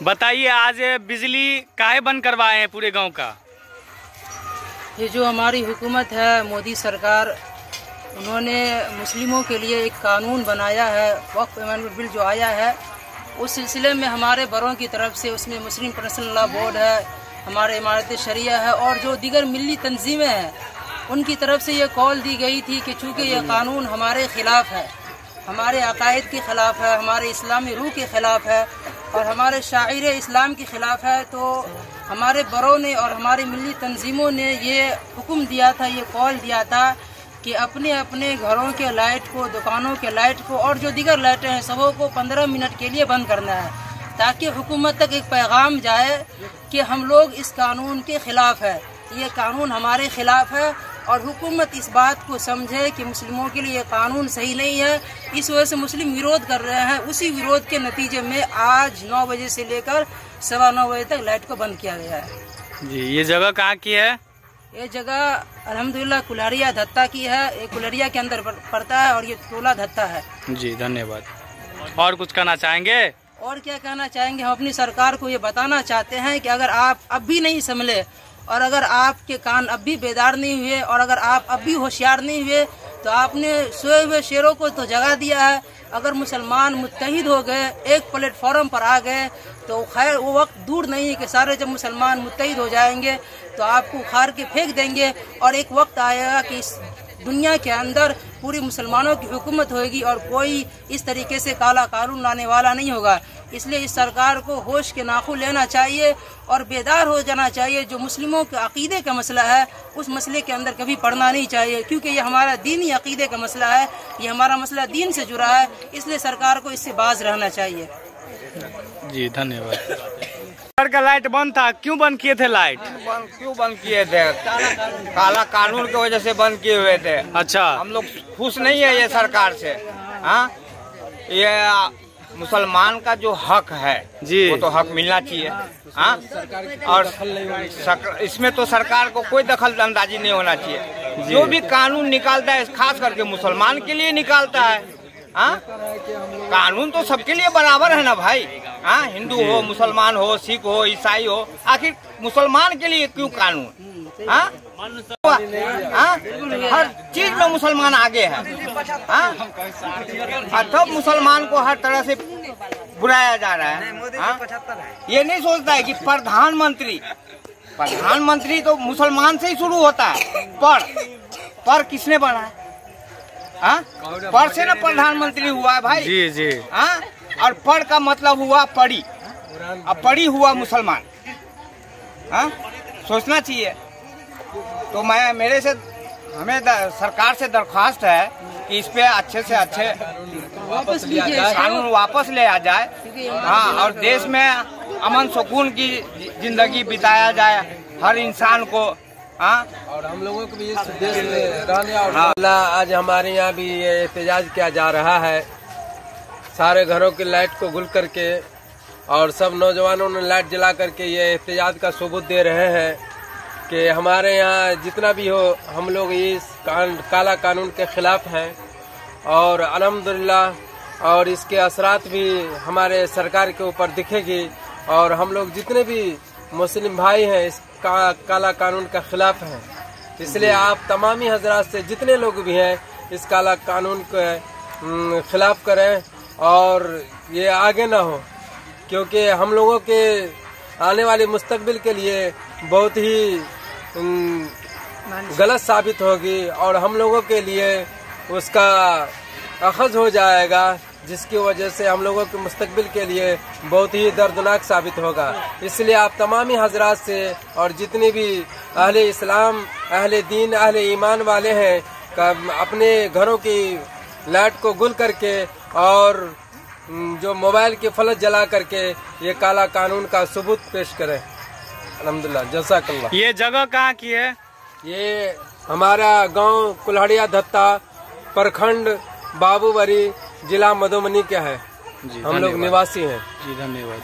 बताइए, आज बिजली काहे बंद करवाए हैं पूरे गांव का? ये जो हमारी हुकूमत है, मोदी सरकार, उन्होंने मुस्लिमों के लिए एक कानून बनाया है, वक्फ अमेंडमेंट बिल जो आया है, उस सिलसिले में हमारे बड़ों की तरफ से उसमें मुस्लिम पर्सनल लॉ बोर्ड है, हमारे इमारत शरिया है और जो दीगर मिली तंजीमें हैं, उनकी तरफ से ये कॉल दी गई थी कि चूँकि यह कानून हमारे ख़िलाफ़ है, हमारे अकायद के ख़िलाफ़ है, हमारे इस्लामी रूह के ख़िलाफ़ है और हमारे शायर इस्लाम के ख़िलाफ़ है, तो हमारे बड़ों ने और हमारी मिली तंजीमों ने ये हुक्म दिया था, ये कॉल दिया था कि अपने अपने घरों के लाइट को, दुकानों के लाइट को और जो दीगर लाइटें हैं सबों को 15 मिनट के लिए बंद करना है, ताकि हुकूमत तक एक पैगाम जाए कि हम लोग इस कानून के ख़िलाफ़ है, ये कानून हमारे ख़िलाफ़ है और हुकूमत इस बात को समझे कि मुस्लिमों के लिए ये कानून सही नहीं है। इस वजह से मुस्लिम विरोध कर रहे हैं। उसी विरोध के नतीजे में आज 9 बजे से लेकर 9:15 बजे तक लाइट को बंद किया गया है। जी, ये जगह कहाँ की है? ये जगह अल्हम्दुलिल्लाह कुल्हड़िया धत्ता की है। ये कुल्हड़िया के अंदर पड़ता है और ये टोला धत्ता है। जी, धन्यवाद। और कुछ कहना चाहेंगे? और क्या कहना चाहेंगे, हम अपनी सरकार को ये बताना चाहते हैं कि अगर आप अब भी नहीं संभले और अगर आपके कान अब भी बेदार नहीं हुए और अगर आप अब भी होशियार नहीं हुए, तो आपने सोए हुए शेरों को तो जगा दिया है। अगर मुसलमान मुत्तहिद हो गए, एक प्लेटफॉर्म पर आ गए, तो खैर वो वक्त दूर नहीं है कि सारे जब मुसलमान मुत्तहिद हो जाएंगे तो आपको उखाड़ के फेंक देंगे और एक वक्त आएगा कि इस दुनिया के अंदर पूरी मुसलमानों की हुकूमत होगी और कोई इस तरीके से काला कानून लाने वाला नहीं होगा। इसलिए इस सरकार को होश के नाखून लेना चाहिए और बेदार हो जाना चाहिए। जो मुस्लिमों के अकीदे का मसला है, उस मसले के अंदर कभी पड़ना नहीं चाहिए, क्योंकि ये हमारा दीनी अकीदे का मसला है, ये हमारा मसला दीन से जुड़ा है। इसलिए सरकार को इससे बाज रहना चाहिए। जी, धन्यवाद। का लाइट बंद था, क्यों बंद किए थे? लाइट क्यों बंद किए थे? काला कानून की वजह से बंद किए हुए थे। अच्छा, हम लोग खुश नहीं है ये सरकार से। हाँ, ये मुसलमान का जो हक है जी, वो तो हक मिलना चाहिए। हाँ, और इसमें तो सरकार को कोई दखल अंदाजी नहीं होना चाहिए। जो भी कानून निकालता है खास करके मुसलमान के लिए निकालता है। हाँ, कानून तो सबके लिए बराबर है ना भाई। हाँ, हिंदू हो, मुसलमान हो, सिख हो, ईसाई हो, आखिर मुसलमान के लिए क्यों कानून? हाँ, हर चीज में मुसलमान आगे है। हाँ, तब मुसलमान को हर तरह से बुलाया जा रहा है। हाँ, ये नहीं सोचता है कि प्रधानमंत्री तो मुसलमान से ही शुरू होता है। पर किसने बना है? हाँ, पर से ना प्रधानमंत्री हुआ है भाई। जी जी। हाँ, और पर का मतलब हुआ पड़ी, अब पड़ी हुआ मुसलमान। हाँ, सोचना चाहिए। तो हमें सरकार से दरख्वास्त है कि इस पे अच्छे से अच्छे कानून वापस ले आ जाए। हाँ, और देश में अमन सुकून की जिंदगी बिताया जाए हर इंसान को। हाँ, और हम लोगों को भी इस देश में रहने और आज हमारे यहाँ भी ये एहतजाज किया जा रहा है। सारे घरों की लाइट को गुल करके और सब नौजवानों ने लाइट जला करके ये एहतजाज का सबूत दे रहे हैं कि हमारे यहाँ जितना भी हो, हम लोग इस काला कानून के खिलाफ हैं और अल्हम्दुलिल्लाह और इसके असरात भी हमारे सरकार के ऊपर दिखेगी और हम लोग जितने भी मुस्लिम भाई हैं इस काला कानून का खिलाफ है। इसलिए आप तमामी हजरात से जितने लोग भी हैं इस काला कानून के खिलाफ करें और ये आगे ना हो, क्योंकि हम लोगों के आने वाले मुस्तकबिल के लिए बहुत ही गलत साबित होगी और हम लोगों के लिए उसका अखज़ हो जाएगा, जिसकी वजह से हम लोगों के मुस्तकबिल के लिए बहुत ही दर्दनाक साबित होगा। इसलिए आप तमामी हजरात से और जितने भी अहले इस्लाम, अहले दीन, अहले ईमान वाले हैं, अपने घरों की लाइट को गुल करके और जो मोबाइल के फ्लैश जला करके ये काला कानून का सबूत पेश करें। अल्हम्दुलिल्लाह, जज़ाकल्लाह। ये जगह कहाँ की है? ये हमारा गांव कुल्हड़िया धत्ता, प्रखंड बाबूबरी, जिला मधुबनी का है। हम लोग निवासी हैं। जी, धन्यवाद।